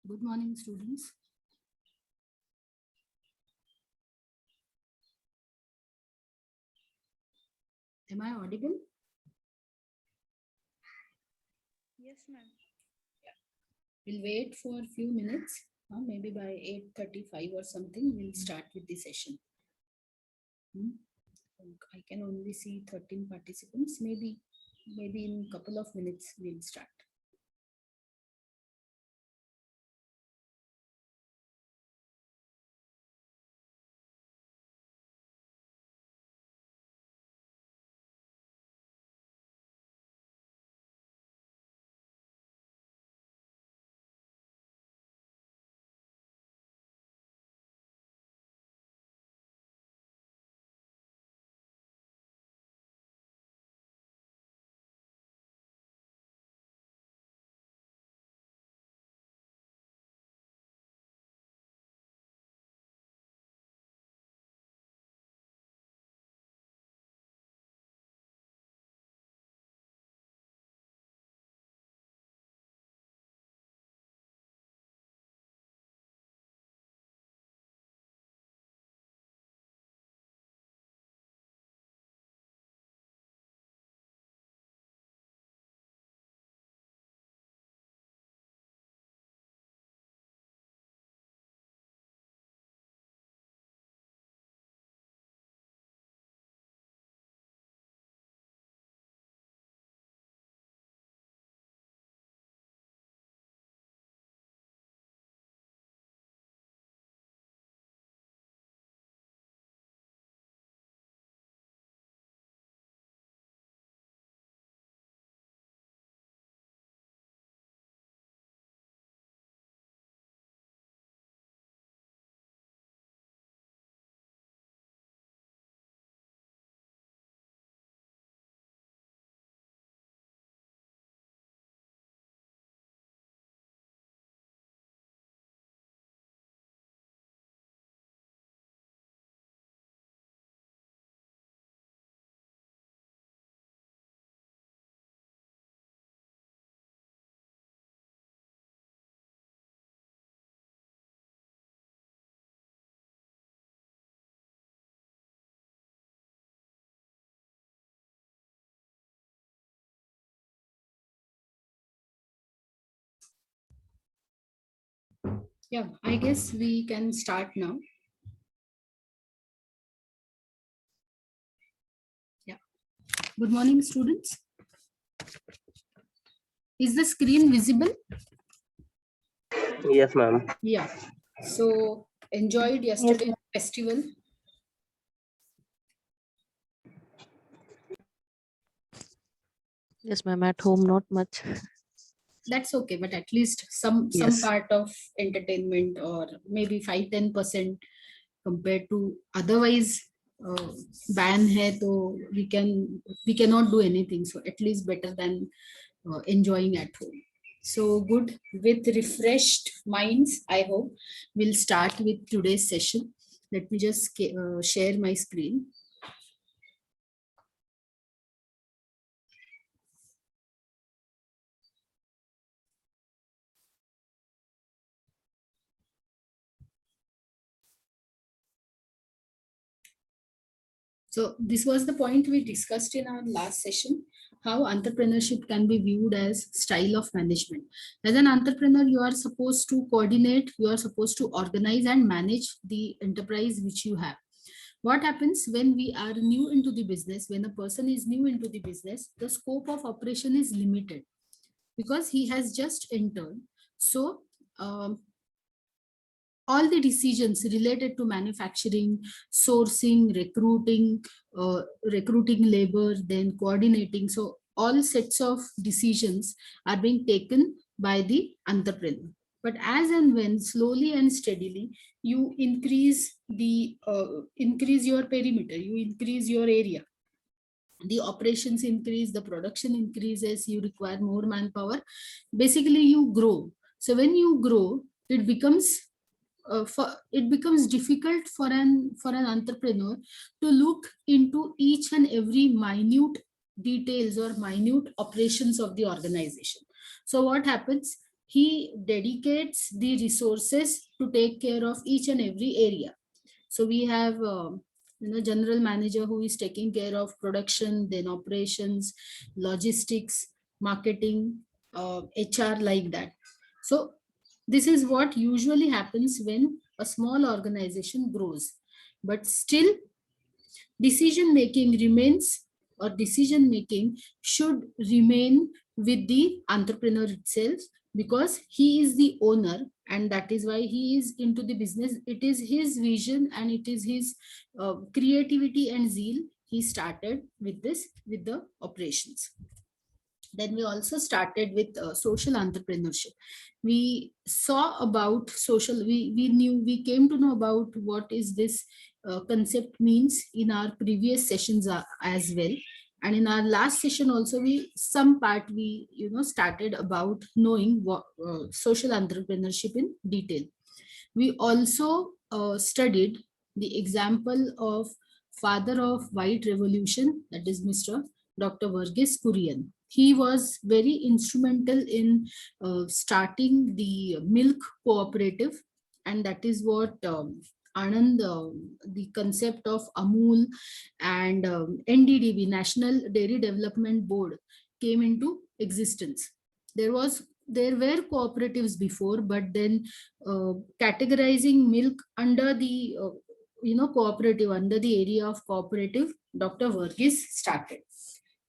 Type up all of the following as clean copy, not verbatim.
Good morning, students. Am I audible? Yes, ma'am. We'll wait for a few minutes. Maybe by 8:35 or something, we'll start with the session. I can only see 13 participants. Maybe in a couple of minutes, we'll start. Yeah, I guess we can start now. Yeah. Good morning, students. Is the screen visible? Yes, ma'am. Yeah. So, enjoyed yesterday's festival? Yes, ma'am. At home, not much. That's okay, but at least some Yes. part of entertainment, or maybe 5-10% compared to otherwise ban hai, so we cannot do anything, so at least better than enjoying at home. So good, with refreshed minds, I hope we'll start with today's session. Let me just share my screen. So this was the point we discussed in our last session, how entrepreneurship can be viewed as style of management. As an entrepreneur, you are supposed to coordinate, you are supposed to organize and manage the enterprise which you have. What happens when we are new into the business, when a person is new into the business, the scope of operation is limited because he has just entered. So all the decisions related to manufacturing, sourcing, recruiting labor, then coordinating. So all sets of decisions are being taken by the entrepreneur. But as and when slowly and steadily you increase your perimeter, you increase your area, the operations increase, the production increases, you require more manpower. Basically, you grow. So when you grow, it becomes it becomes difficult for an entrepreneur to look into each and every minute details or minute operations of the organization. So what happens, he dedicates the resources to take care of each and every area. So we have general manager who is taking care of production, then operations, logistics, marketing, HR, like that. So this is what usually happens when a small organization grows. But still, decision making remains, or decision making should remain with the entrepreneur itself, because he is the owner, and that is why he is into the business. It is his vision and it is his creativity and zeal. He started with this, with the operations. Then we also started with social entrepreneurship. We saw about social, we knew, we came to know about what is this concept means in our previous sessions as well. And in our last session also, we some part we started about knowing what social entrepreneurship in detail. We also studied the example of father of white revolution, that is Mr. Dr. Verghese Kurian. He was very instrumental in starting the milk cooperative, and that is what Anand, the concept of Amul and NDDB, National Dairy Development Board, came into existence. There were cooperatives before, but then categorizing milk under the cooperative, under the area of cooperative, Dr. Verghese started.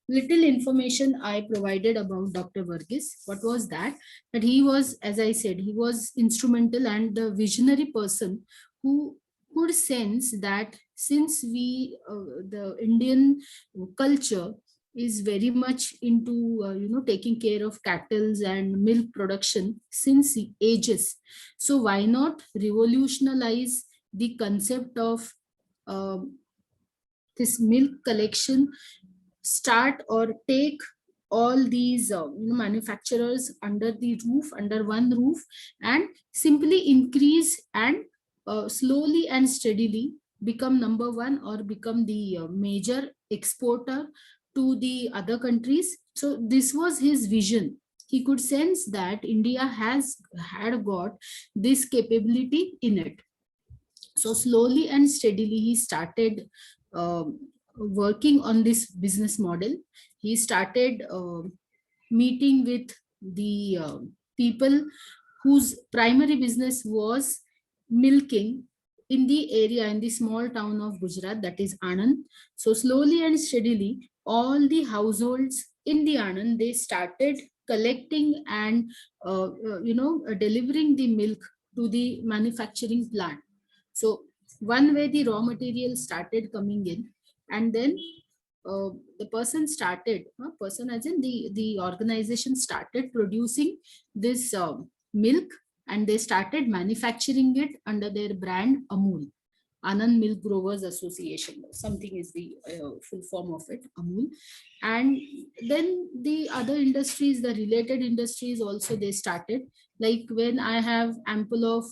Little information I provided about Dr. Verghese. What was that? That he was, as I said, he was instrumental and the visionary person who could sense that since the Indian culture is very much into taking care of cattle and milk production since ages, so why not revolutionize the concept of um, this milk collection, start or take all these manufacturers under the roof, under one roof, and simply increase and slowly and steadily become number one or become the major exporter to the other countries. So this was his vision. He could sense that India had got this capability in it. So slowly and steadily he started working on this business model. He started meeting with the people whose primary business was milking in the area, in the small town of Gujarat, that is Anand. So slowly and steadily all the households in the Anand, they started collecting and delivering the milk to the manufacturing plant. So one way the raw material started coming in, and then the person started, person as in the organization started producing this milk, and they started manufacturing it under their brand Amul. Anand Milk Growers Association, something is the full form of it, Amul. And then the other industries, the related industries also, they started. Like when I have ample of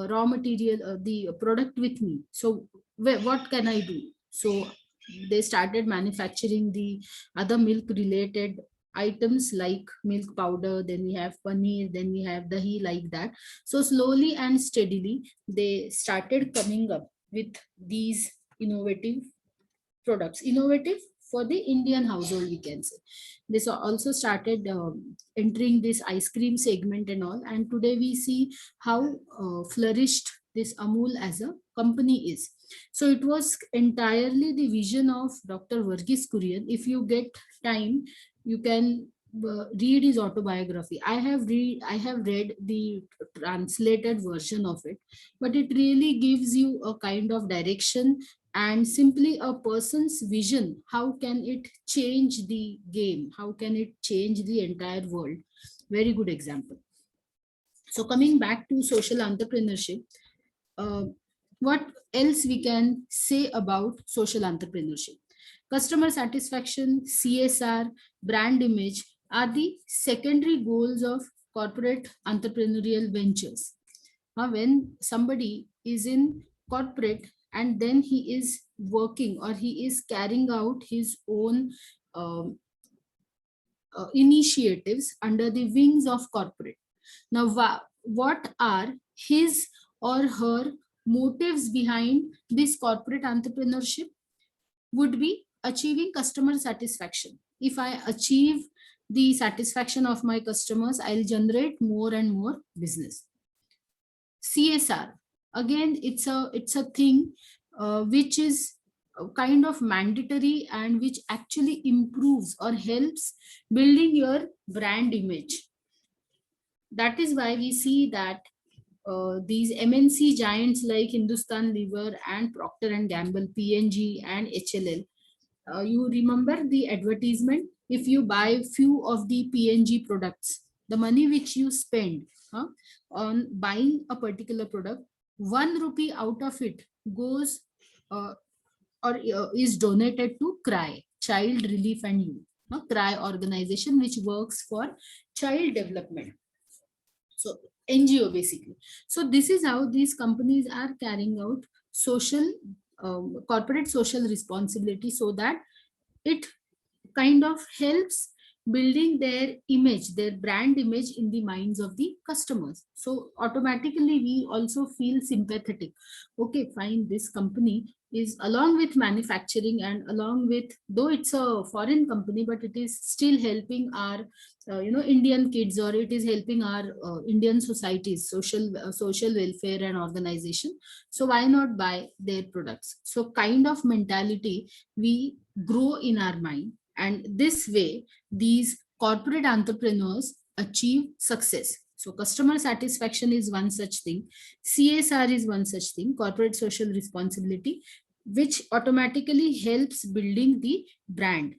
raw material, the product with me, so what can I do? So they started manufacturing the other milk related items like milk powder, then we have paneer, then we have dahi, like that. So slowly and steadily they started coming up with these innovative products, innovative for the Indian household, we can say. This also started entering this ice cream segment and all, and today we see how flourished this Amul as a company is. So it was entirely the vision of Dr. Verghese Kurian. If you get time, you can read his autobiography. I have read the translated version of it, but it really gives you a kind of direction and simply a person's vision. How can it change the game? How can it change the entire world? Very good example. So coming back to social entrepreneurship, uh, what else we can say about social entrepreneurship? Customer satisfaction, CSR, brand image are the secondary goals of corporate entrepreneurial ventures. When somebody is in corporate and then he is working or he is carrying out his own um, initiatives under the wings of corporate, Now, what are his or her motives behind this corporate entrepreneurship? Would be achieving customer satisfaction. If I achieve the satisfaction of my customers, I'll generate more and more business. CSR, again, it's a thing which is kind of mandatory and which actually improves or helps building your brand image. That is why we see that these MNC giants like Hindustan Lever and Procter and Gamble, P&G and HLL, you remember the advertisement? If you buy few of the P&G products, the money which you spend on buying a particular product, 1 rupee out of it goes or is donated to CRY, Child Relief and Youth, CRY organization which works for child development. So NGO basically. So this is how these companies are carrying out social corporate social responsibility, so that it kind of helps building their image, their brand image in the minds of the customers. So automatically we also feel sympathetic. Okay, fine, this company is along with manufacturing and along with, though it's a foreign company, but it is still helping our Indian kids, or it is helping our Indian societies, social welfare and organization. So why not buy their products? So kind of mentality we grow in our mind, and this way these corporate entrepreneurs achieve success. So customer satisfaction is one such thing, CSR is one such thing, corporate social responsibility, which automatically helps building the brand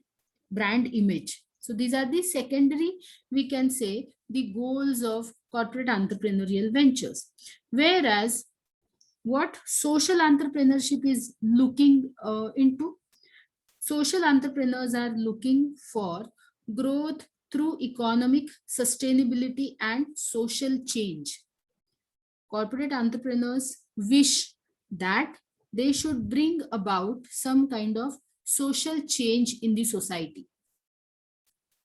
image. So these are the secondary, we can say, the goals of corporate entrepreneurial ventures. Whereas what social entrepreneurship is looking into, social entrepreneurs are looking for growth through economic sustainability and social change. Corporate entrepreneurs wish that they should bring about some kind of social change in the society.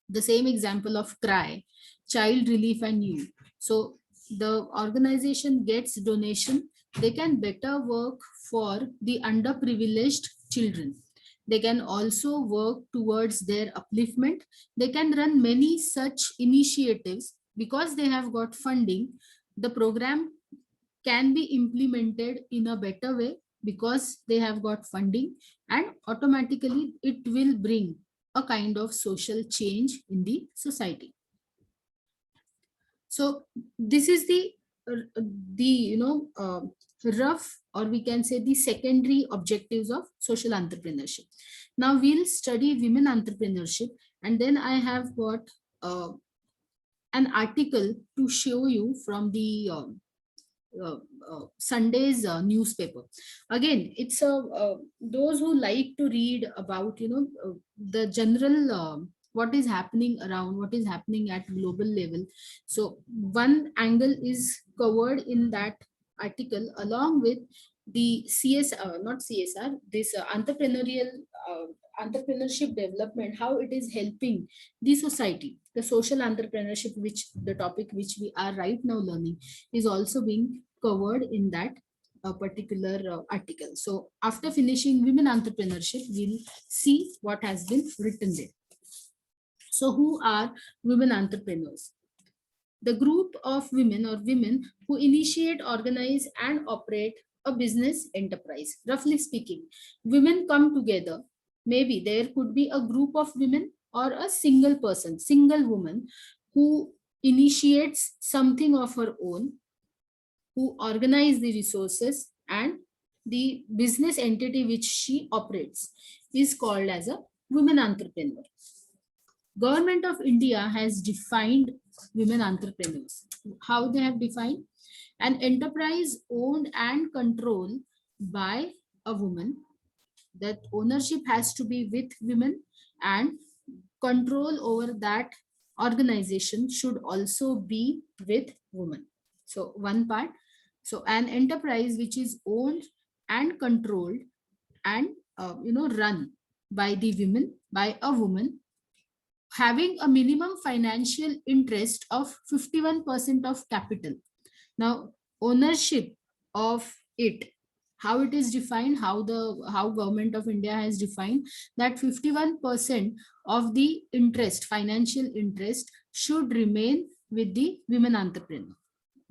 The same example of CRY, Child Relief and Youth. So the organization gets donation, they can better work for the underprivileged children. They can also work towards their upliftment. They can run many such initiatives because they have got funding. The program can be implemented in a better way because they have got funding, and automatically it will bring a kind of social change in the society. So this is the rough, or we can say the secondary objectives of social entrepreneurship. Now we'll study women entrepreneurship, and then I have got uh, an article to show you from the Sunday's newspaper. Again, it's those who like to read about the general what is happening around, what is happening at global level. So one angle is covered in that article, along with the not CSR, this uh, entrepreneurship development, how it is helping the society. The social entrepreneurship, which the topic which we are right now learning, is also being covered in that particular article. So after finishing women entrepreneurship, we'll see what has been written there. So who are women entrepreneurs? The group of women, or women who initiate, organize and operate a business enterprise. Roughly speaking, women come together. Maybe there could be a group of women or a single person, single woman, who initiates something of her own, who organize the resources, and the business entity which she operates is called as a women entrepreneur. Government of India has defined women entrepreneurs. How they have defined? An enterprise owned and controlled by a woman. That ownership has to be with women, and control over that organization should also be with women. So one part. So an enterprise which is owned and controlled and run by the women, by a woman, having a minimum financial interest of 51% of capital. Now, ownership of it, how it is defined, how government of India has defined that 51% of the interest, financial interest, should remain with the women entrepreneur.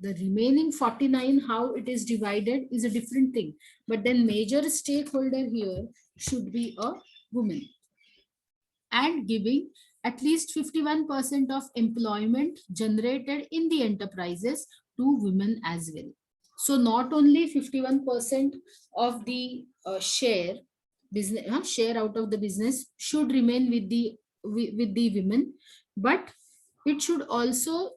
The remaining 49, how it is divided is a different thing. But then major stakeholder here should be a woman, and giving at least 51% of employment generated in the enterprises to women as well. So not only 51% of the share out of the business should remain with the women, but it should also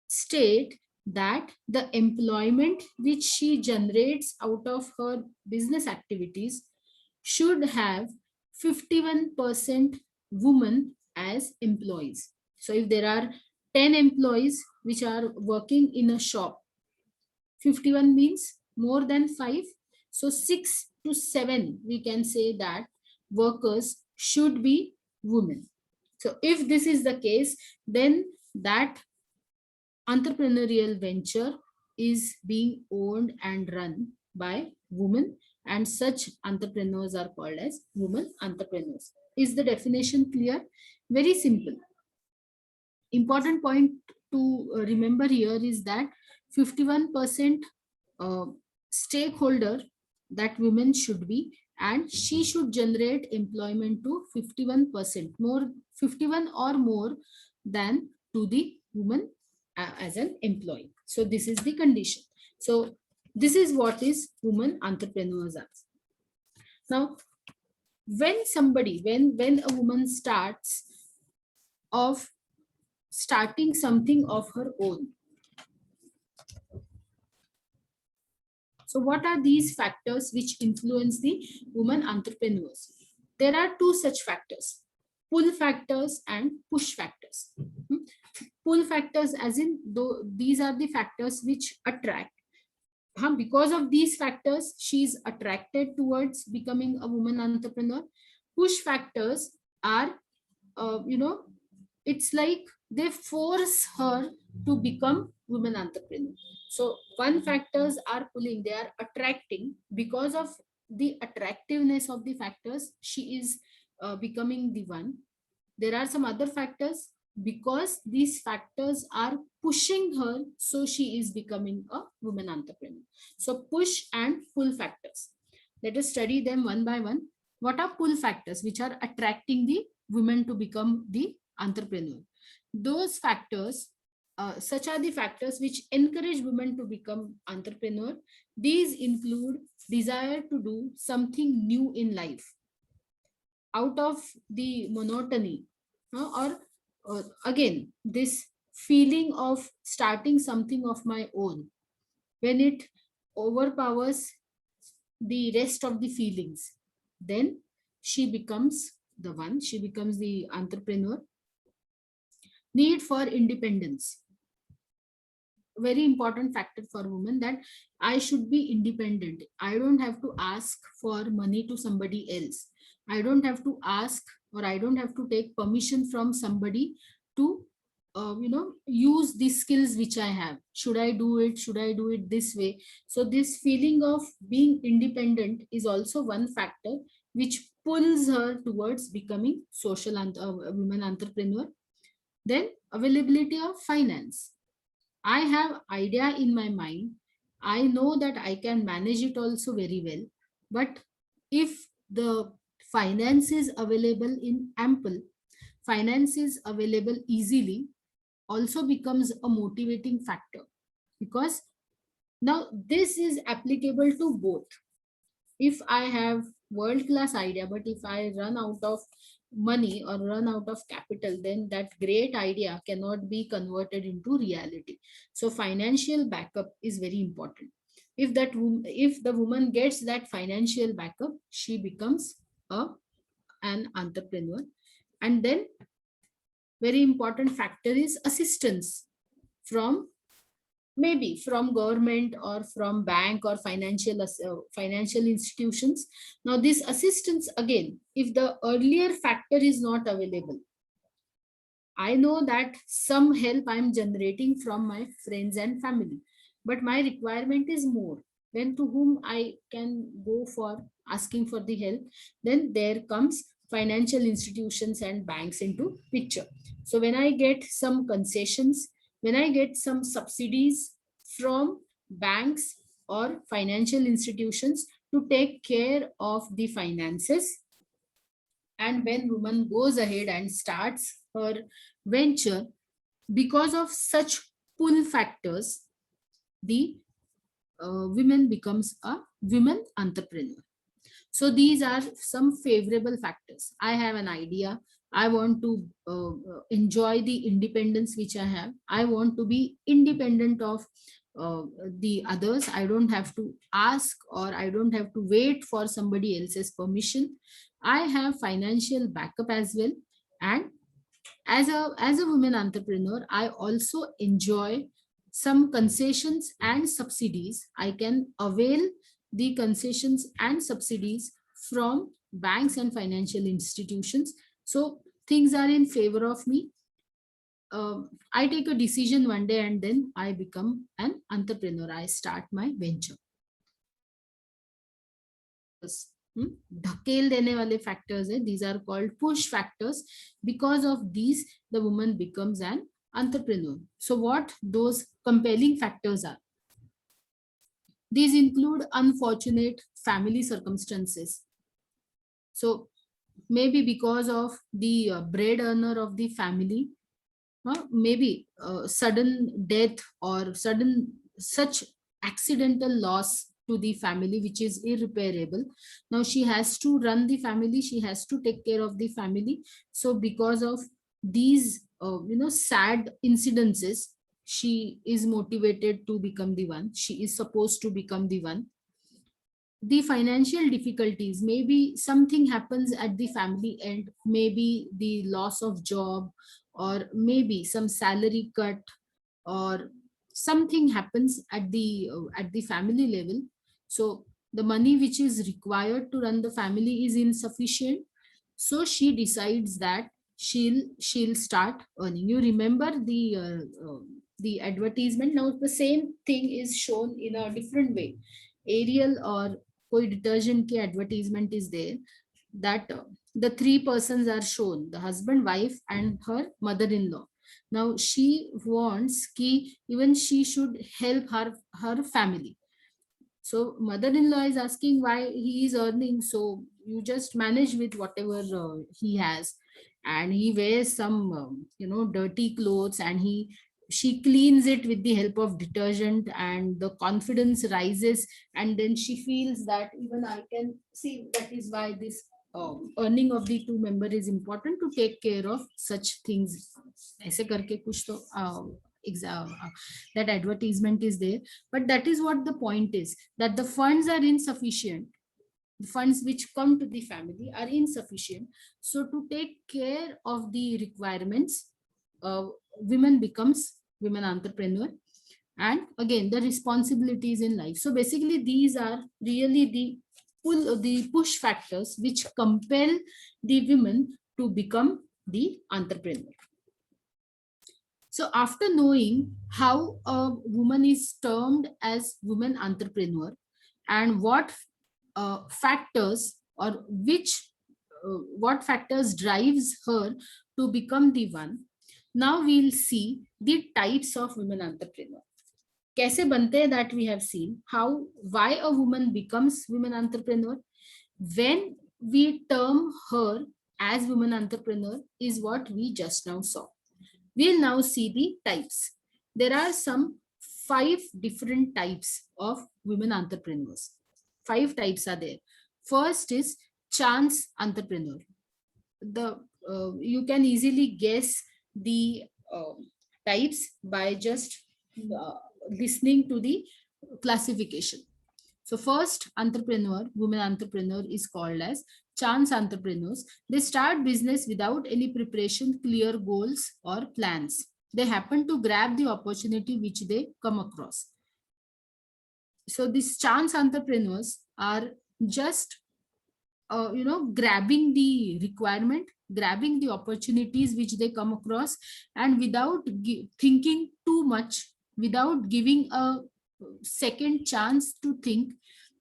state that the employment which she generates out of her business activities should have 51% women as employees. So if there are 10 employees which are working in a shop, 51 means more than 5. So 6 to 7, we can say that workers should be women. So if this is the case, then that entrepreneurial venture is being owned and run by women, and such entrepreneurs are called as women entrepreneurs. Is the definition clear? Very simple. Important point to remember here is that 51% stakeholder that women should be, and she should generate employment to 51% more, 51 or more than to the woman as an employee. So this is the condition. So this is what is women entrepreneurs are. Now, when a woman starting something of her own, so what are these factors which influence the women entrepreneurs? There are two such factors: pull factors and push factors. Pull factors, as in, though these are the factors which attract. Because of these factors, she is attracted towards becoming a woman entrepreneur. Push factors are, it's like they force her to become woman entrepreneur. So one factors are pulling, they are attracting. Because of the attractiveness of the factors, she is becoming the one. There are some other factors, because these factors are pushing her, so she is becoming a woman entrepreneur. So push and pull factors, let us study them one by one. What are pull factors which are attracting the women to become the entrepreneur? Those factors, such are the factors which encourage women to become entrepreneur. These include desire to do something new in life, out of the monotony, or again, this feeling of starting something of my own, when it overpowers the rest of the feelings, then she becomes she becomes the entrepreneur. Need for independence, very important factor for women, that I should be independent. I don't have to ask for money to somebody else. I don't have to ask, or I don't have to take permission from somebody to use the skills which I have. Should I do it? Should I do it this way? So this feeling of being independent is also one factor which pulls her towards becoming women entrepreneur. Then availability of finance. I have idea in my mind. I know that I can manage it also very well. But if the finance is available in ample, finance is available easily, also becomes a motivating factor. Because now this is applicable to both. If I have world class idea, but if I run out of money or run out of capital, then that great idea cannot be converted into reality. So financial backup is very important. If the woman gets that financial backup, she becomes an entrepreneur. And then very important factor is assistance from, maybe from government or from bank or financial institutions. Now this assistance, again, if the earlier factor is not available, I know that some help I'm generating from my friends and family, but my requirement is more. Then to whom I can go for asking for the help? Then there comes financial institutions and banks into picture. So when I get some concessions, when I get some subsidies from banks or financial institutions to take care of the finances, and when woman goes ahead and starts her venture, because of such pull factors, the women becomes a women entrepreneur. So these are some favorable factors. I have an idea. I want to enjoy the independence which I have. I want to be independent of the others. I don't have to ask, or I don't have to wait for somebody else's permission. I have financial backup as well. And as a woman entrepreneur, I also enjoy some concessions and subsidies. I can avail the concessions and subsidies from banks and financial institutions. So things are in favor of me. I take a decision one day and then I become an entrepreneur. I start my venture. धकेल देने वाले factors है, these are called push factors. Because of these, the woman becomes an entrepreneur. So what those compelling factors are? These include unfortunate family circumstances. So maybe because of the bread earner of the family, maybe sudden death or sudden such accidental loss to the family which is irreparable. Now she has to run the family, she has to take care of the family. So because of these sad incidences, she is motivated to become the one, she is supposed to become the one. The financial difficulties, maybe something happens at the family end, maybe the loss of job, or maybe some salary cut, or something happens at the family level. So the money which is required to run the family is insufficient. So she decides that she'll start earning. You remember the advertisement? Now the same thing is shown in a different way. Ariel or koi detergent ki advertisement is there, that the three persons are shown, the husband, wife and her mother-in-law. Now she wants ki even she should help her family. So mother-in-law is asking why he is earning, so you just manage with whatever he has. And he wears some dirty clothes, and she cleans it with the help of detergent, and the confidence rises. And then she feels that even I can see, that is why this earning of the two member is important, to take care of such things. ऐसे करके कुछ तो that advertisement is there. But that is what the point is, that the funds are insufficient. The funds which come to the family are insufficient. So to take care of the requirements, women becomes women entrepreneur. And again, the responsibilities in life. So basically these are really the push factors which compel the women to become the entrepreneur. So after knowing how a woman is termed as woman entrepreneur, and factors, or what factors drives her to become the one, now we'll see the types of women entrepreneur. कैसे बनते हैं, that we have seen. How, why a woman becomes women entrepreneur, when we term her as woman entrepreneur, is what we just now saw. We'll now see the types. There are some 5 different types of women entrepreneurs. 5 types are there. First is chance entrepreneur. You can easily guess the types by just listening to the classification. So first women entrepreneur is called as chance entrepreneurs. They start business without any preparation, clear goals or plans. They happen to grab the opportunity which they come across. So these chance entrepreneurs are just grabbing the requirement, grabbing the opportunities which they come across, and without thinking too much, without giving a second chance to think,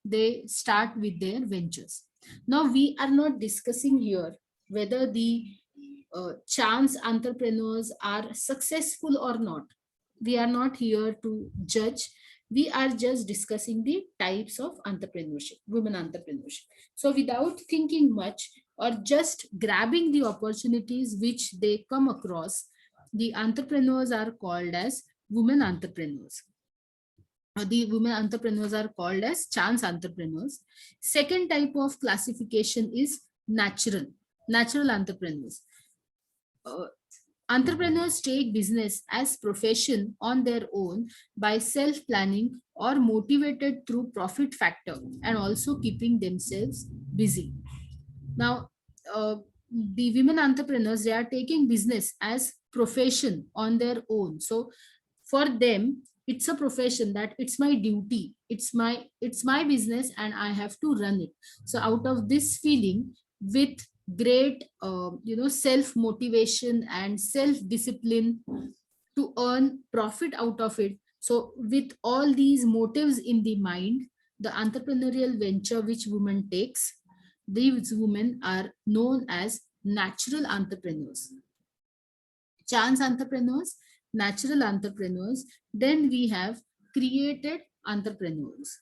they start with their ventures. Now, we are not discussing here whether the chance entrepreneurs are successful or not. We are not here to judge. We are just discussing the types of entrepreneurship, women entrepreneurship. So, without thinking much or just grabbing the opportunities which they come across, the entrepreneurs are called as women entrepreneurs. The women entrepreneurs are called as chance entrepreneurs. Second type of classification is natural entrepreneurs. uh, Entrepreneurs take business as profession on their own by self-planning or motivated through profit factor and also keeping themselves busy. Now, the women entrepreneurs, they are taking business as profession on their own. So for them, it's a profession, that it's my duty, it's my business and I have to run it. So out of this feeling, with great self motivation and self discipline to earn profit out of it, so with all these motives in the mind, the entrepreneurial venture which women takes, these women are known as natural entrepreneurs. Chance entrepreneurs, natural entrepreneurs, then we have created entrepreneurs.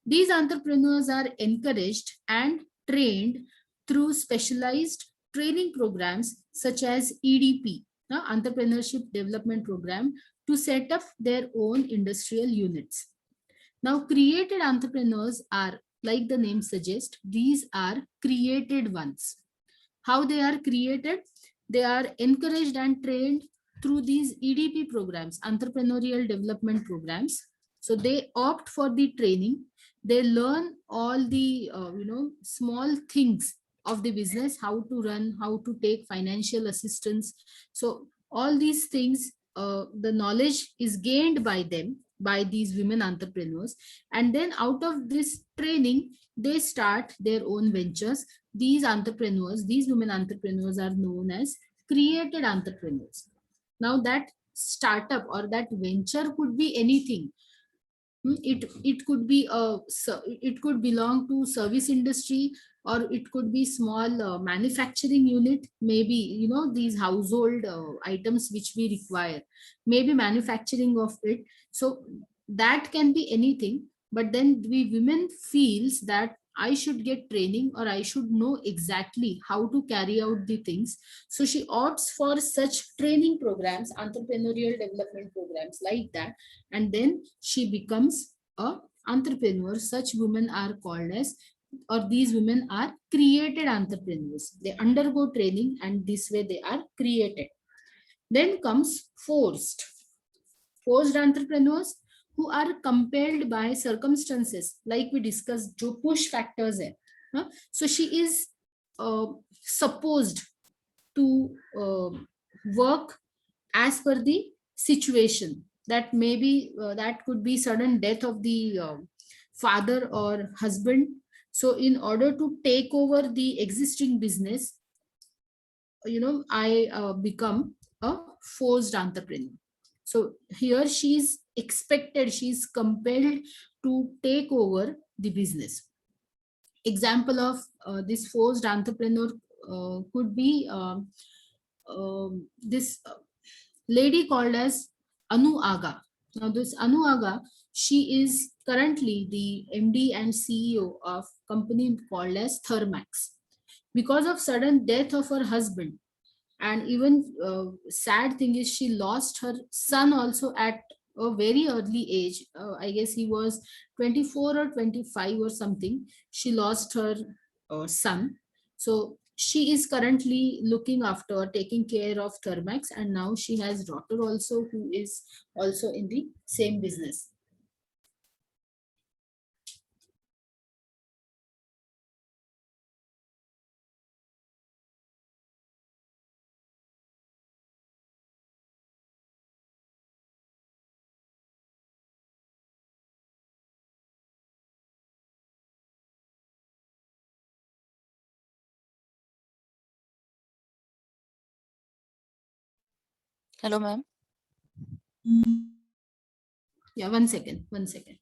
These entrepreneurs are encouraged and trained through specialized training programs such as EDP, the Entrepreneurship Development Program, to set up their own industrial units. Now, created entrepreneurs are, like the name suggests, these are created ones. How they are created? They are encouraged and trained through these EDP programs, entrepreneurial development programs. So they opt for the training. They learn all the small things of the business, how to run, how to take financial assistance. So all these things, the knowledge is gained by them, by these women entrepreneurs, and then out of this training, they start their own ventures. These entrepreneurs, these women entrepreneurs are known as created entrepreneurs. Now that startup or that venture could be anything. It could be it could belong to service industry, or it could be small manufacturing unit, maybe these household items which we require, maybe manufacturing of it. So that can be anything, but then we women feels that I should get training, or I should know exactly how to carry out the things. So she opts for such training programs, entrepreneurial development programs like that, and then she becomes a entrepreneur. Such women are called as, or these women are created entrepreneurs. They undergo training and this way they are created. Then comes forced entrepreneurs, who are compelled by circumstances, like we discussed, jo push factors hai. So she is uh, supposed to work as per the situation, that maybe that could be sudden death of the father or husband. So in order to take over the existing business, I become a forced entrepreneur. So here she's expected, she's compelled to take over the business. Example of this forced entrepreneur could be this lady called as Anu Aga. Now, this Anu Aga, she is currently the MD and CEO of company called as Thermax. Because of sudden death of her husband, and even sad thing is she lost her son also at a very early age. I guess he was 24 or 25 or something. She lost her son. So she is currently looking after, taking care of Thermax, and now she has daughter also who is also in the same business. Hello, ma'am. Yeah, one second, one second.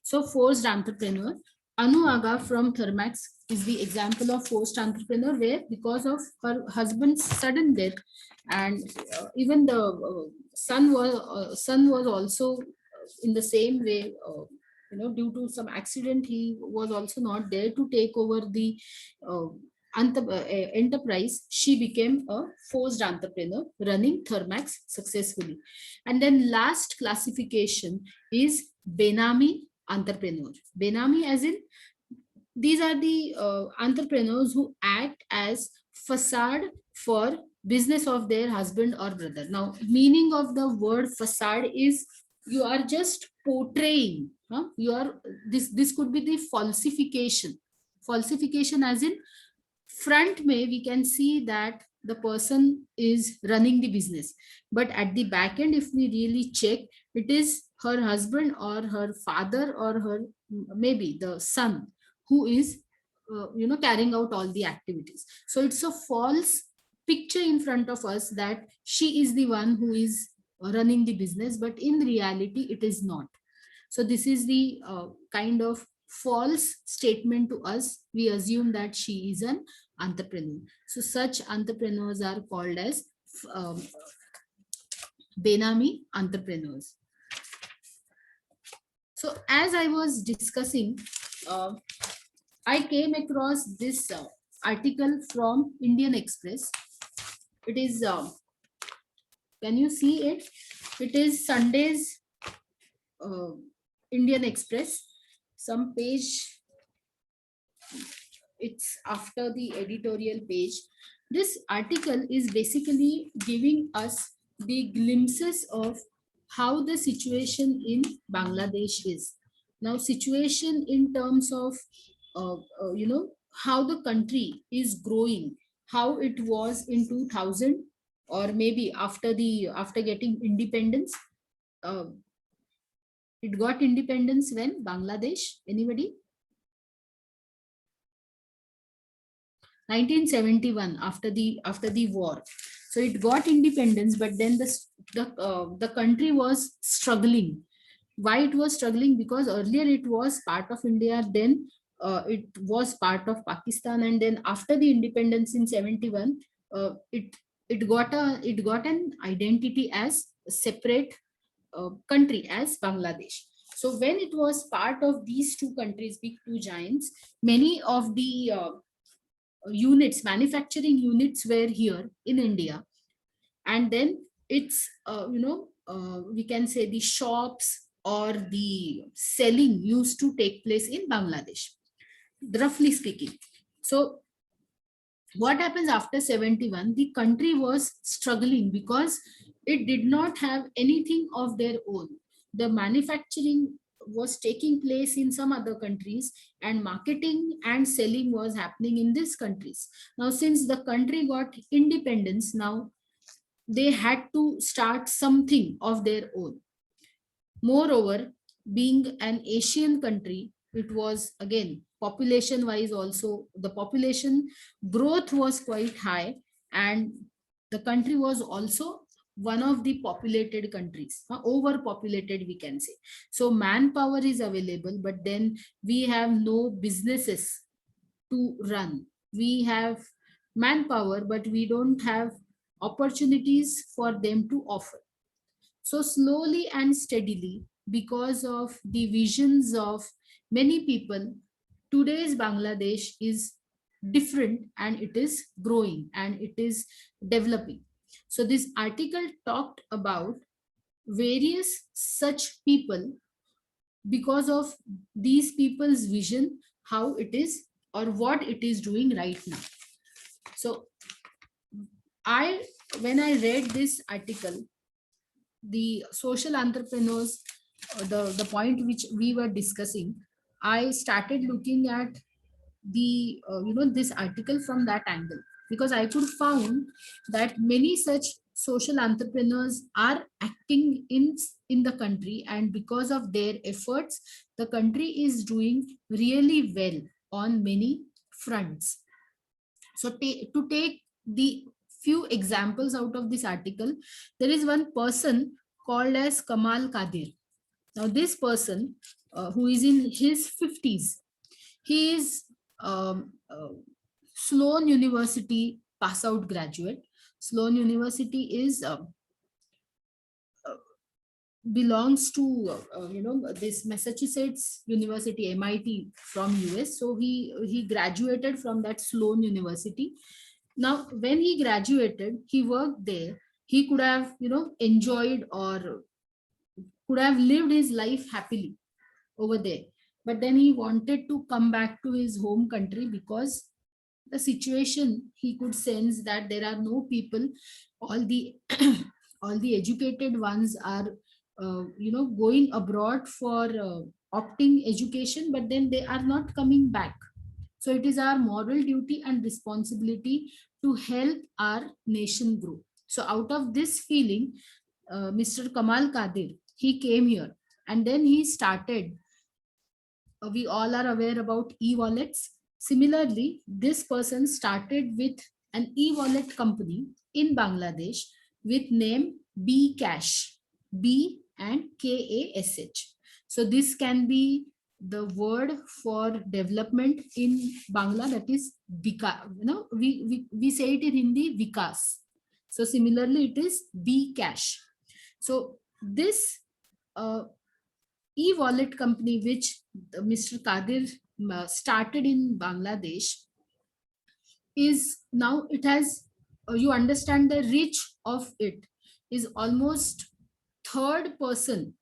So forced entrepreneur. Anu Aga from Thermax is the example of forced entrepreneur where because of her husband's sudden death and even the son was also in the same way, due to some accident, he was also not there to take over the uh, enterprise. She became a forced entrepreneur running Thermax successfully. And then last classification is Benami entrepreneur. Benami as in these are the entrepreneurs who act as facade for business of their husband or brother. Now meaning of the word facade is you are just portraying, you are this could be the falsification as in front may we can see that the person is running the business, but at the back end if we really check, it is her husband or her father or her maybe the son who is carrying out all the activities. So it's a false picture in front of us that she is the one who is running the business, but in reality it is not. So this is the kind of false statement to us. We assume that she is an entrepreneur. So such entrepreneurs are called as um, Benami entrepreneurs. So as I was discussing, uh, I came across this article from Indian Express. It is, can you see it? It is Sunday's uh, Indian Express. Some page, it's after the editorial page. This article is basically giving us the glimpses of how the situation in Bangladesh is. Now, situation in terms of, how the country is growing, how it was in 2000 or maybe after getting independence. Uh, it got independence when Bangladesh, anybody? 1971, after the war. So it got independence, but then the country was struggling. Why it was struggling? Because earlier it was part of India, then it was part of Pakistan, and then after the independence in 71, it got an identity as a separate country as Bangladesh. So when it was part of these two countries, big two giants, many of the units, manufacturing units were here in India. And then it's, we can say the shops or the selling used to take place in Bangladesh, roughly speaking. So what happens after 71? The country was struggling because it did not have anything of their own. The manufacturing was taking place in some other countries and marketing and selling was happening in these countries. Now since the country got independence, now they had to start something of their own. Moreover, being an Asian country, it was again population wise also the population growth was quite high, and the country was also one of the populated countries, overpopulated we can say. So manpower is available, but then we have no businesses to run. We have manpower, but we don't have opportunities for them to offer. So slowly and steadily, because of the visions of many people, today's Bangladesh is different and it is growing and it is developing. So this article talked about various such people because of these people's vision, how it is or what it is doing right now. So I, when I read this article, the social entrepreneurs, the point which we were discussing, I started looking at the this article from that angle, because I could found that many such social entrepreneurs are acting in the country, and because of their efforts the country is doing really well on many fronts. So to take the few examples out of this article. There is one person called as Kamal Kadir. Now, this person, who is in his 50s, he is Sloan University pass out graduate. Sloan University is belongs to this Massachusetts University, MIT from US. So he graduated from that Sloan University. Now, when he graduated, he worked there. He could have enjoyed or could have lived his life happily over there, but then he wanted to come back to his home country because the situation, he could sense that there are no people, all the all the educated ones are going abroad for opting education, but then they are not coming back. So it is our moral duty and responsibility to help our nation grow. So out of this feeling, Mr. Kamal Kadir, he came here, and then he started, we all are aware about e-wallets. Similarly, this person started with an e-wallet company in Bangladesh with name bKash, B and KASH. So this can be the word for development in Bangla, that is Vika. We say it in Hindi, Vikas. So similarly, it is bKash. So this e-wallet company which Mr. Kadir started in Bangladesh is now, it has, you understand, the reach of it is almost third person.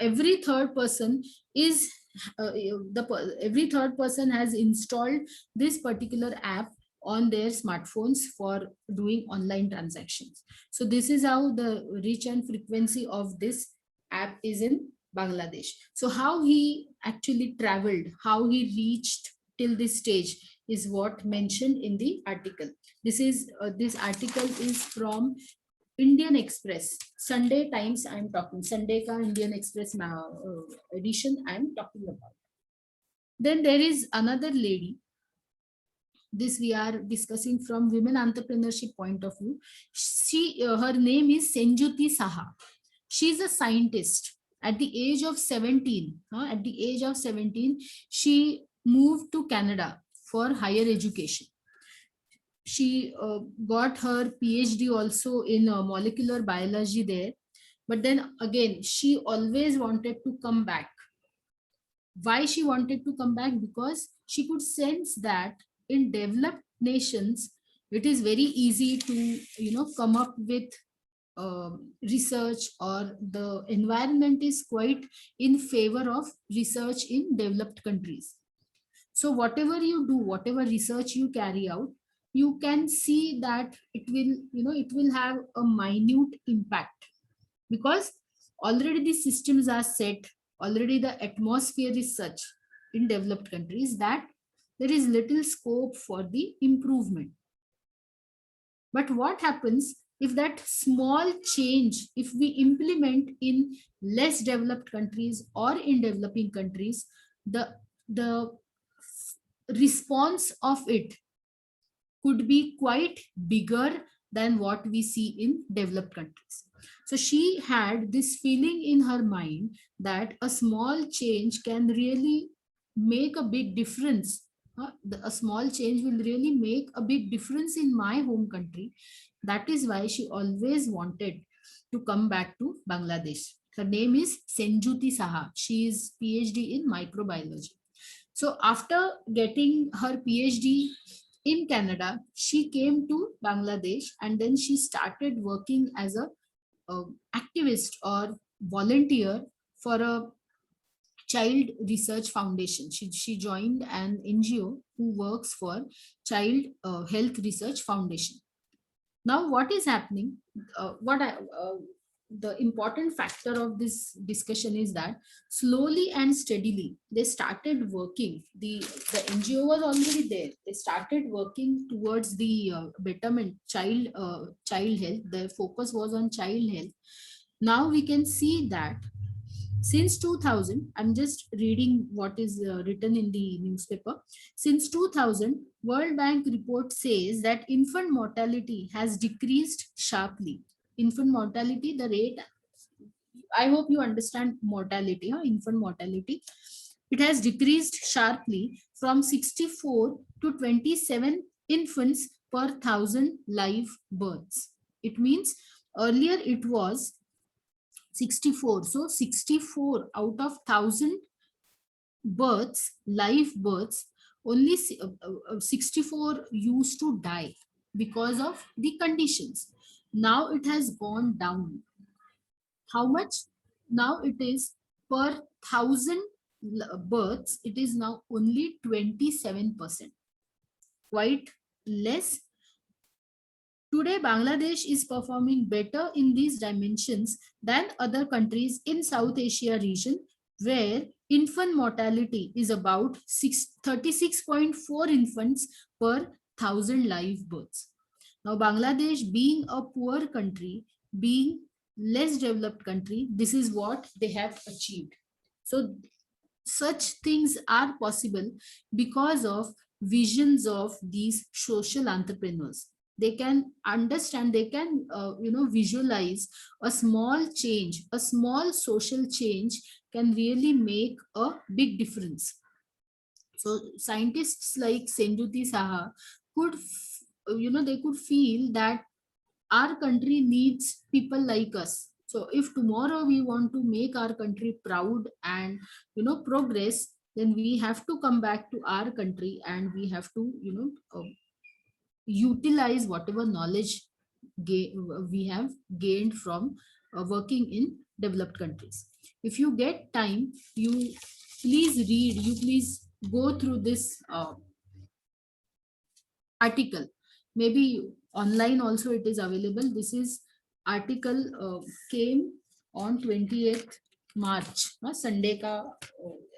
Every third person is every third person has installed this particular app on their smartphones for doing online transactions. So this is how the reach and frequency of this app is in Bangladesh. So how he actually traveled, how he reached till this stage is what mentioned in the article. This article is from Indian Express, Sunday Times. I'm talking Sunday ka Indian Express edition I'm talking about. Then there is another lady. This we are discussing from women entrepreneurship point of view. Her name is Senjuti Saha. She's a scientist. At the age of 17, she moved to Canada for higher education. She got her PhD also in molecular biology there. But then again, she always wanted to come back. Why she wanted to come back? Because she could sense that in developed nations, it is very easy to come up with research, or the environment is quite in favor of research in developed countries. So whatever you do, whatever research you carry out, you can see that it will have a minute impact, because already the systems are set, already the atmosphere is such in developed countries that there is little scope for the improvement. But what happens if that small change, if we implement in less developed countries or in developing countries, the response of it could be quite bigger than what we see in developed countries. So she had this feeling in her mind that a small change can really make a big difference. A small change will really make a big difference in my home country. That is why she always wanted to come back to Bangladesh. Her name is Senjuti Saha. She is PhD in microbiology. So after getting her PhD in Canada, she came to Bangladesh, and then she started working as a activist or volunteer for a child research foundation. She joined an NGO who works for child health research foundation. Now what is happening, the important factor of this discussion is that slowly and steadily they started working. The NGO was already there. They started working towards the betterment, child health. Their focus was on child health. Now we can see that Since 2000, I'm just reading what is written in the newspaper. Since 2000, World Bank report says that infant mortality has decreased sharply. Infant mortality, the rate, I hope you understand mortality, infant mortality. It has decreased sharply from 64 to 27 infants per thousand live births. It means earlier it was 64. So 64 out of 1,000 births, live births, only 64 used to die because of the conditions. Now it has gone down. How much? Now it is per thousand births, it is now only 27%. Quite less. Today, Bangladesh is performing better in these dimensions than other countries in South Asia region, where infant mortality is about 36.4 infants per thousand live births. Now, Bangladesh being a poor country, being less developed country, this is what they have achieved. So such things are possible because of visions of these social entrepreneurs. They can understand, they can visualize a small change, a small social change can really make a big difference. So scientists like Senjuti Saha could they could feel that our country needs people like us. So if tomorrow we want to make our country proud and progress, then we have to come back to our country and we have to utilize whatever knowledge we have gained from working in developed countries. If you get time, you please read, you please go through this article. Maybe online also it is available. This is article came on 28th March, Sunday ka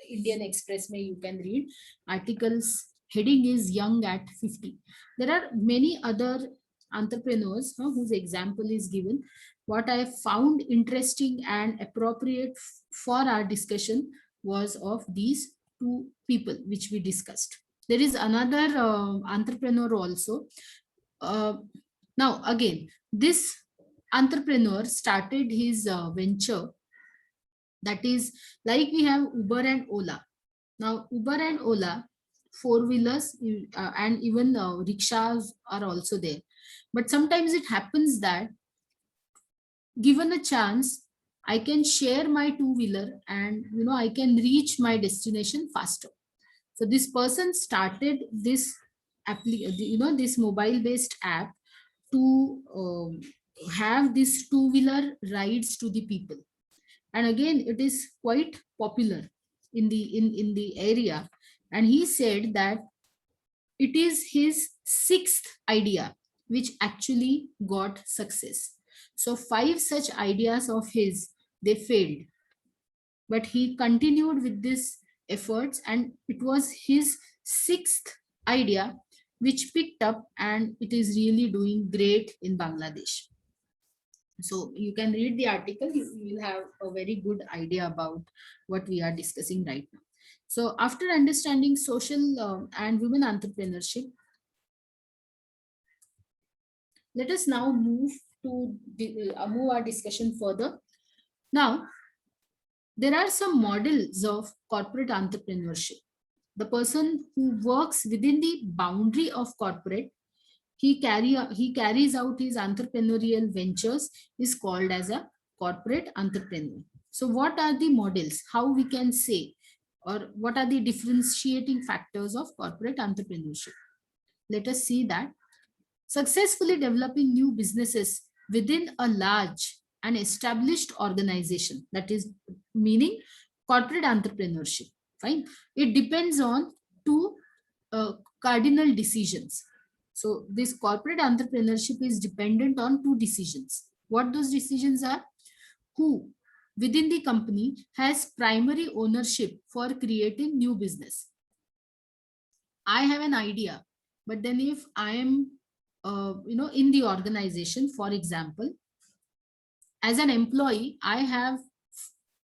Indian Express mein you can read. Articles heading is young at 50. There are many other entrepreneurs whose example is given. What I found interesting and appropriate for our discussion was of these two people which we discussed. There is another entrepreneur also. Uh, Now, again, this entrepreneur started his venture, that is like we have Uber and Ola. Now, Uber and Ola, four-wheelers and even rickshaws are also there. But sometimes it happens that given a chance, I can share my two-wheeler and I can reach my destination faster. So this person started this this mobile based app to have this two-wheeler rides to the people. And again, it is quite popular in the area. And he said that it is his sixth idea which actually got success. So five such ideas of his, they failed, but he continued with this efforts and it was his sixth idea which picked up and it is really doing great in Bangladesh. So you can read the article, you will have a very good idea about what we are discussing right now. So after understanding social and women entrepreneurship, let us now move to move our discussion further. Now, there are some models of corporate entrepreneurship. The person who works within the boundary of corporate, he carries out his entrepreneurial ventures, is called as a corporate entrepreneur. So what are the models, how we can say, or what are the differentiating factors of corporate entrepreneurship? Let us see that. Successfully developing new businesses within a large and established organization, that is meaning corporate entrepreneurship. Fine. It depends on two cardinal decisions. So this corporate entrepreneurship is dependent on two decisions. What those decisions are? Who within the company has primary ownership for creating new business? I have an idea, but then if I am in the organization, for example, as an employee, I have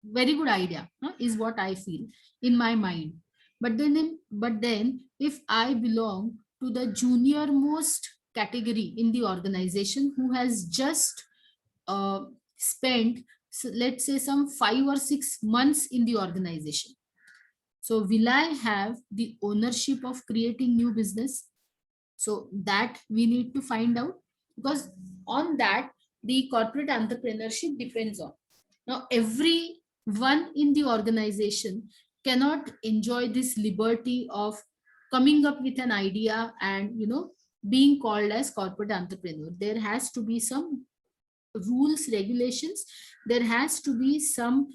very good idea, is what I feel in my mind. But then if I belong to the junior most category in the organization who has just spent, so let's say, some 5 or 6 months in the organization, so will I have the ownership of creating new business? So that we need to find out, because on that the corporate entrepreneurship depends on. Now everyone in the organization cannot enjoy this liberty of coming up with an idea and being called as corporate entrepreneur. There has to be some rules, regulations. There has to be some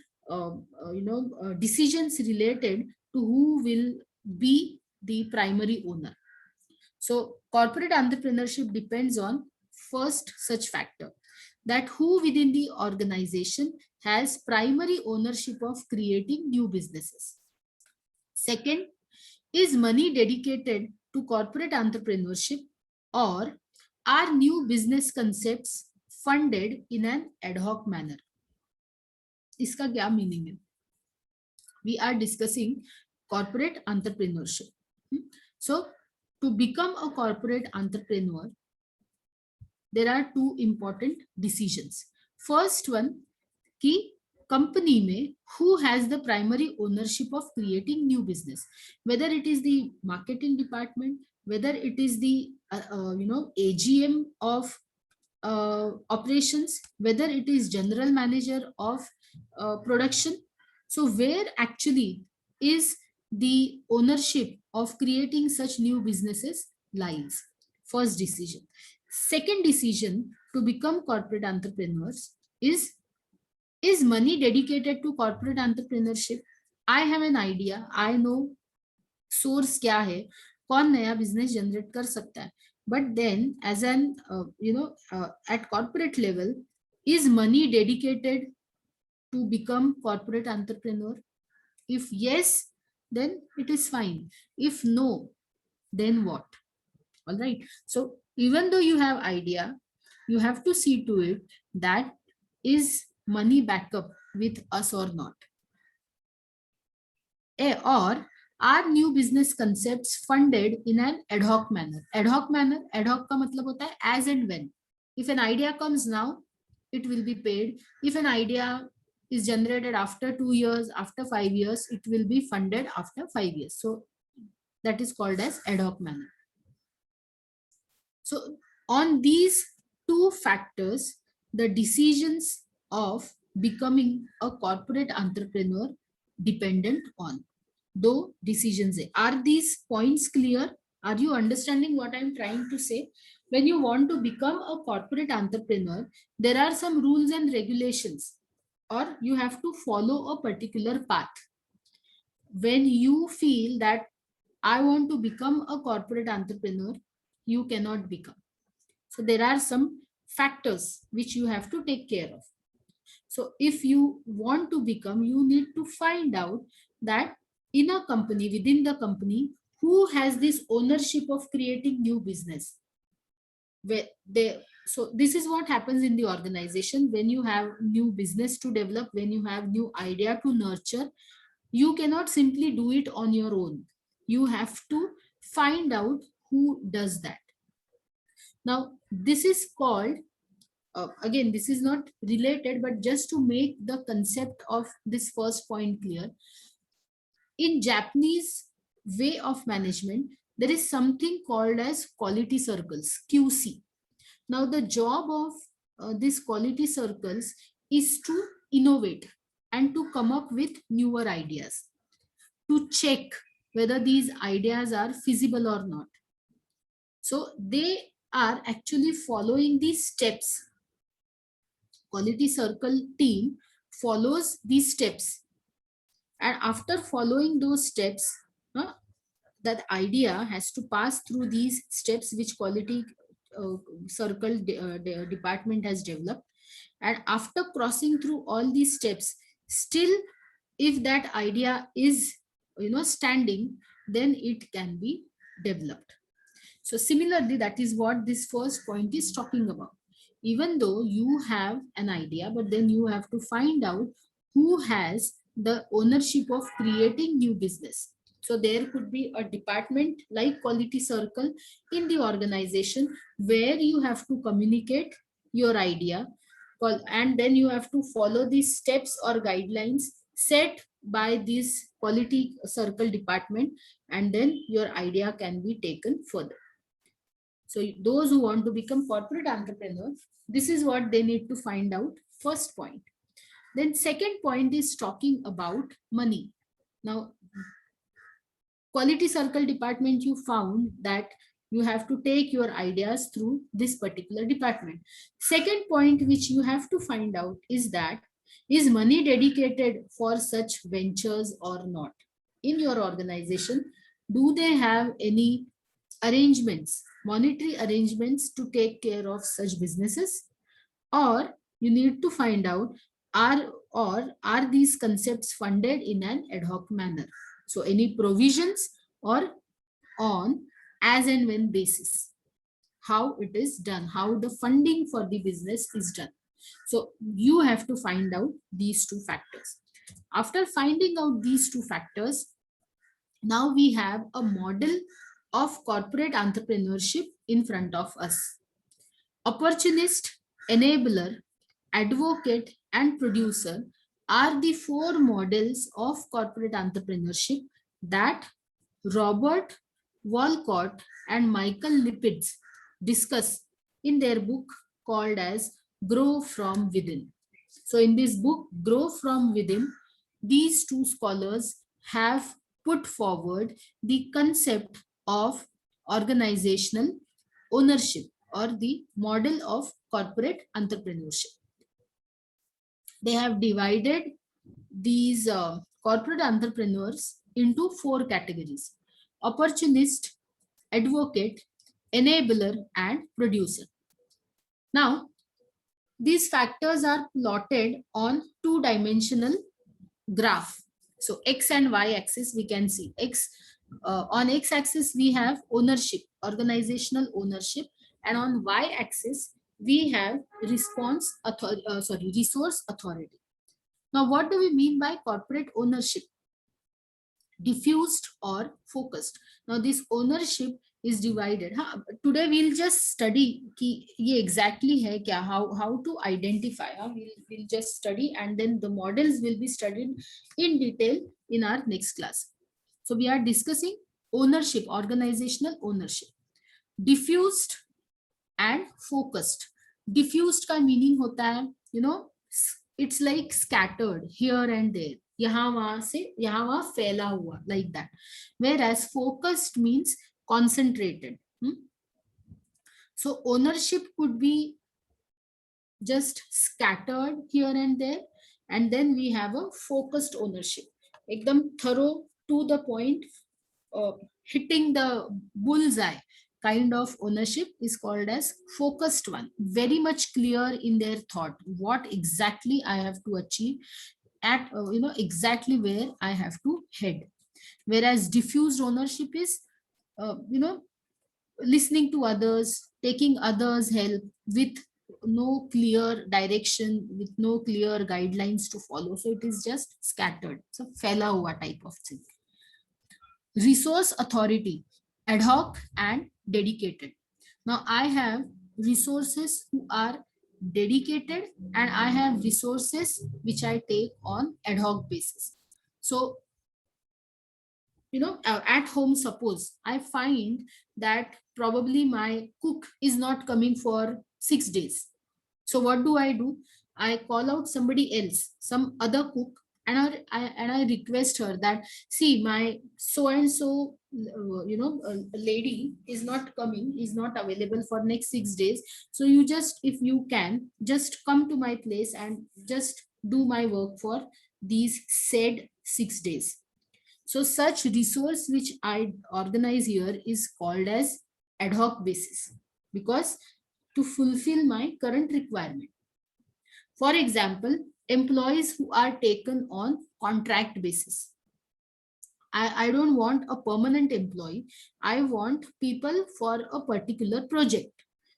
decisions related to who will be the primary owner. So corporate entrepreneurship depends on first such factor, that who within the organization has primary ownership of creating new businesses. Second, is money dedicated to corporate entrepreneurship, or are new business concepts funded in an ad hoc manner? इसका क्या meaning है? We are discussing corporate entrepreneurship. So to become a corporate entrepreneur, there are two important decisions. First one, कि company में who has the primary ownership of creating new business, whether it is the marketing department, whether it is the AGM of operations, whether it is general manager of production. So where actually is the ownership of creating such new businesses lies? First decision. Second decision to become corporate entrepreneurs is money dedicated to corporate entrepreneurship? I have an idea, I know source क्या है, कौन नया business generate कर सकता है, but then as an at corporate level, is money dedicated to become corporate entrepreneur? If yes, then it is fine. If no, then what? All right. So even though you have idea, you have to see to it that is money backup with us or not. Or are new business concepts funded in an ad hoc manner? Ad hoc manner, ad hoc का मतलब होता है as and when. If an idea comes now, it will be paid. If an idea is generated after 2 years, after 5 years, it will be funded after 5 years. So that is called as ad hoc manner. So on these two factors, the decisions of becoming a corporate entrepreneur dependent on. Though decisions. Are these points clear? Are you understanding what I'm trying to say? When you want to become a corporate entrepreneur, there are some rules and regulations, or you have to follow a particular path. When you feel that I want to become a corporate entrepreneur, you cannot become. So there are some factors which you have to take care of. So if you want to become, you need to find out that in a company, within the company, who has this ownership of creating new business. So this is what happens in the organization. When you have new business to develop, when you have new idea to nurture, you cannot simply do it on your own. You have to find out who does that. Now this is called, again, this is not related, but just to make the concept of this first point clear, in Japanese way of management, there is something called as quality circles, QC. Now the job of these quality circles is to innovate and to come up with newer ideas, to check whether these ideas are feasible or not. So they are actually following these steps. Quality circle team follows these steps, and after following those steps, that idea has to pass through these steps which quality circle department has developed. And after crossing through all these steps, still if that idea is standing, then it can be developed. So similarly, that is what this first point is talking about. Even though you have an idea, but then you have to find out who has the ownership of creating new business. So there could be a department like quality circle in the organization where you have to communicate your idea, and then you have to follow these steps or guidelines set by this quality circle department, and then your idea can be taken further. So those who want to become corporate entrepreneurs, this is what they need to find out. First point. Then second point is talking about money. Now, quality circle department, you found that you have to take your ideas through this particular department. Second point which you have to find out is that, is money dedicated for such ventures or not? In your organization, do they have any arrangements, monetary arrangements to take care of such businesses? Or you need to find out, are these concepts funded in an ad hoc manner? So any provisions, or on as and when basis, how it is done, how the funding for the business is done. So you have to find out these two factors. After finding out these two factors, now we have a model of corporate entrepreneurship in front of us. Opportunist, enabler, advocate, and producer are the four models of corporate entrepreneurship that Robert Walcott and Michael Lippids discuss in their book called as Grow from Within. So in this book, Grow from Within, these two scholars have put forward the concept of organizational ownership, or the model of corporate entrepreneurship. They have divided these corporate entrepreneurs into four categories: opportunist, advocate, enabler, and producer. Now, these factors are plotted on two-dimensional graph. So x and y axis, we can see x, on x axis we have ownership, organizational ownership, and on y axis we have resource authority. Now what do we mean by corporate ownership? Diffused or focused. Now this ownership is divided. Today we'll just study कि ये exactly है क्या, how to identify. We'll just study, and then the models will be studied in detail in our next class. So we are discussing ownership, organizational ownership. Diffused and focused. Diffused का meaning होता है, it's like scattered here and there, यहाँ वहां से यहाँ वहां फैला हुआ, like that. Whereas focused means concentrated. So ownership could be just scattered here and there, and then we have a focused ownership, एकदम thorough, to the point, hitting the bullseye kind of ownership is called as focused one. Very much clear in their thought, what exactly I have to achieve at exactly where I have to head. Whereas diffused ownership is listening to others, taking others help with no clear direction, with no clear guidelines to follow. So it is just scattered. So fella hua type of thing. Resource authority, ad hoc and dedicated. Now I have resources who are dedicated, and I have resources which I take on ad hoc basis. So at home, suppose I find that probably my cook is not coming for 6 days. So what do? I call out somebody else, some other cook, and I request her that, see, my so and so lady is not coming, is not available for next 6 days. So you just, if you can, just come to my place and just do my work for these said 6 days. So such resource which I organize here is called as ad hoc basis, because to fulfill my current requirement. For example, employees who are taken on contract basis. I don't want a permanent employee. I want people for a particular project.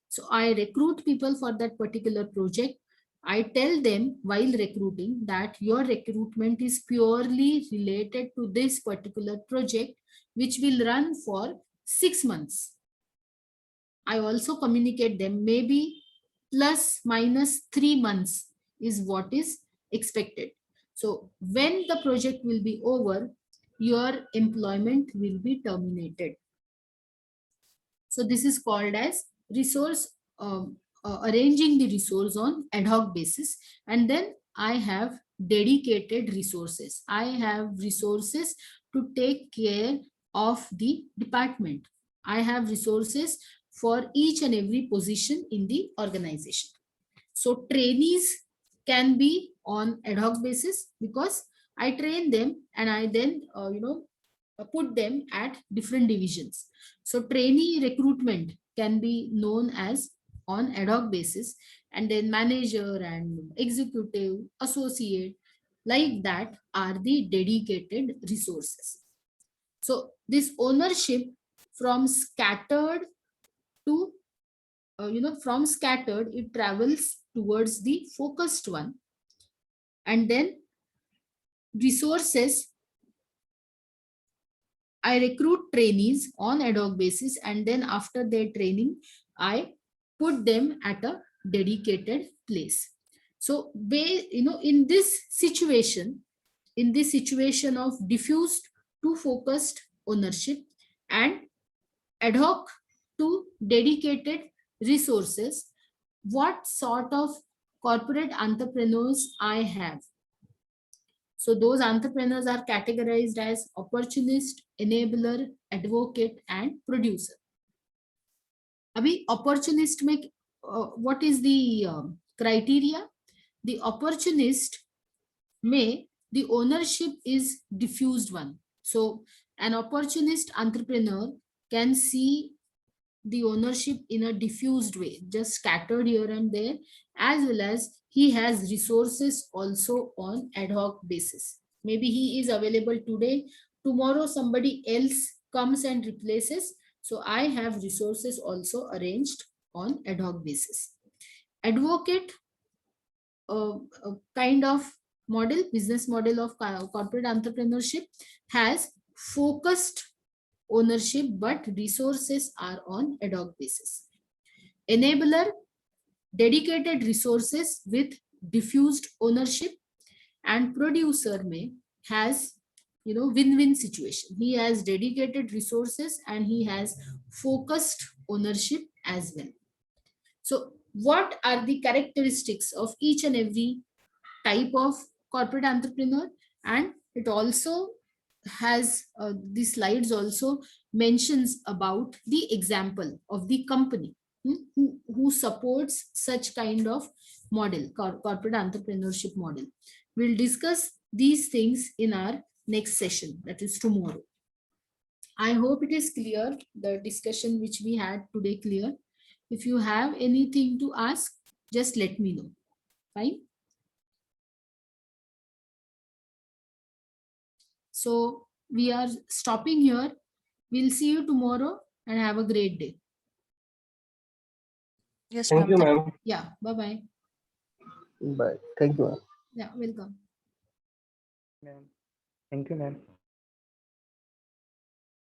So I recruit people for that particular project. I tell them while recruiting that your recruitment is purely related to this particular project, which will run for 6 months. I also communicate them maybe plus minus 3 months is what is expected. So when the project will be over, your employment will be terminated. So this is called as resource, arranging the resource on ad hoc basis. And then I have dedicated resources. I have resources to take care of the department. I have resources for each and every position in the organization. So trainees can be on ad hoc basis because I train them and I then put them at different divisions. So trainee recruitment can be known as on ad hoc basis, and then manager and executive, associate, like that are the dedicated resources. So this ownership from scattered to from scattered, it travels towards the focused one, and then resources, I recruit trainees on ad hoc basis, and then after their training, I put them at a dedicated place. So, in this situation of diffused to focused ownership and ad hoc to dedicated resources, what sort of corporate entrepreneurs I have? So those entrepreneurs are categorized as opportunist, enabler, advocate, and producer. Abhi opportunist में what is the criteria? The opportunist may the ownership is diffused one. So an opportunist entrepreneur can see the ownership in a diffused way, just scattered here and there, as well as he has resources also on ad hoc basis. Maybe he is available today, tomorrow somebody else comes and replaces. So I have resources also arranged on ad hoc basis. Advocate, a kind of model, business model of corporate entrepreneurship, has focused ownership, but resources are on ad hoc basis. Enabler, dedicated resources with diffused ownership, and producer may has win-win situation. He has dedicated resources and he has focused ownership as well. So what are the characteristics of each and every type of corporate entrepreneur? And it also has the slides also mentions about the example of the company who supports such kind of model, corporate entrepreneurship model. We'll discuss these things in our next session, that is tomorrow. I hope it is clear, the discussion which we had today clear. If you have anything to ask, just let me know. Fine. So we are stopping here. We'll see you tomorrow and have a great day. Yes, Thank ma'am. you, ma'am. Yeah, bye-bye. Bye. Thank you, ma'am. Yeah, welcome. Ma'am. Thank you, ma'am.